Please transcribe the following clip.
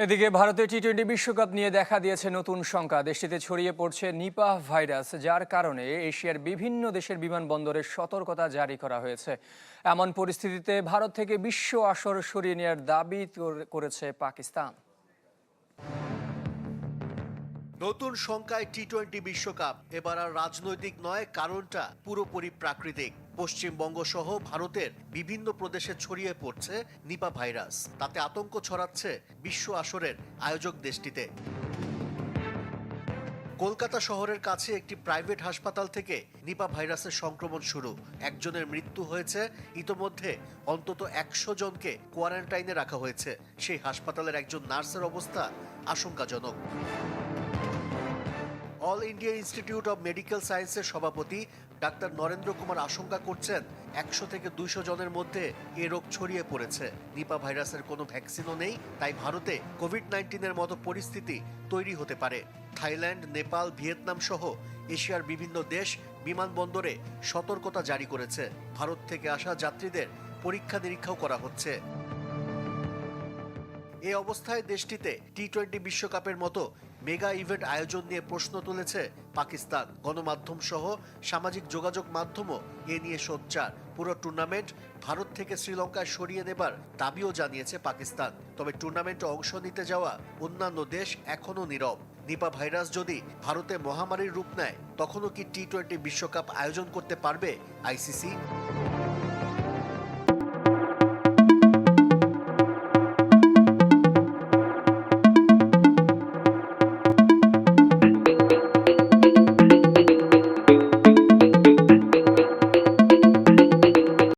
এদিকে ভারতের টি-20 বিশ্বকাপ নিয়ে দেখা দিয়েছে নতুন শঙ্কা। দেশটিতে ছড়িয়ে পড়ছে নিপাহ ভাইরাস, যার কারণে এশিয়ার বিভিন্ন দেশের বিমানবন্দরে সতর্কতা জারি করা হয়েছে। এমন পরিস্থিতিতে ভারত থেকে বিশ্ব আসর সরিয়ে নেওয়ার দাবি করেছে পাকিস্তান। নতুন সংখ্যায় টি-20 বিশ্বকাপ এবার আর রাজনৈতিক নয়, কারণটা পুরোপুরি প্রাকৃতিক। পশ্চিমবঙ্গ সহ ভারতের বিভিন্ন প্রদেশে ছড়িয়ে পড়ছে নিপা ভাইরাস। তাতে আতঙ্ক ছড়াচ্ছে বিশ্ব আসরের আয়োজক দেশটিতে। কলকাতা শহরের কাছে একটি প্রাইভেট হাসপাতাল থেকে নিপা ভাইরাসের সংক্রমণ শুরু। একজনের মৃত্যু হয়েছে, ইতোমধ্যে অন্তত 100 জনকে কোয়ারেন্টাইনে রাখা হয়েছে। সেই হাসপাতালের একজন নার্সের অবস্থা আশঙ্কাজনক। All India institute of medical সায়েন্সের সভাপতি ডাক্তার নরেন্দ্র কুমার আশঙ্কা করছেন 100 থেকে 200 জনের মধ্যে এ রোগ ছড়িয়ে পড়েছে। নিপা ভাইরাসের কোনো ভ্যাকসিনও নেই, তাই ভারতে কোভিড-19-এর মতো পরিস্থিতি তৈরি হতে পারে। থাইল্যান্ড, নেপাল, ভিয়েতনাম সহ এশিয়ার বিভিন্ন দেশ বিমানবন্দরে সতর্কতা জারি করেছে। ভারত থেকে আসা যাত্রীদের পরীক্ষা নিরীক্ষাও করা হচ্ছে। এই অবস্থায় দেশটিতে টি-20 বিশ্বকাপের মতো মেগা ইভেন্ট আয়োজন নিয়ে প্রশ্ন তুলেছে পাকিস্তান। গণমাধ্যম সহ সামাজিক যোগাযোগ মাধ্যমও এ নিয়ে সোচ্চার। পুরো টুর্নামেন্ট ভারত থেকে শ্রীলঙ্কায় সরিয়ে নেবার দাবিও জানিয়েছে পাকিস্তান। তবে টুর্নামেন্টে অংশ নিতে যাওয়া অন্যান্য দেশ এখনও নীরব। নিপা ভাইরাস যদি ভারতে মহামারীর রূপ নেয়, তখনও কি টি-20 বিশ্বকাপ আয়োজন করতে পারবে আইসিসি?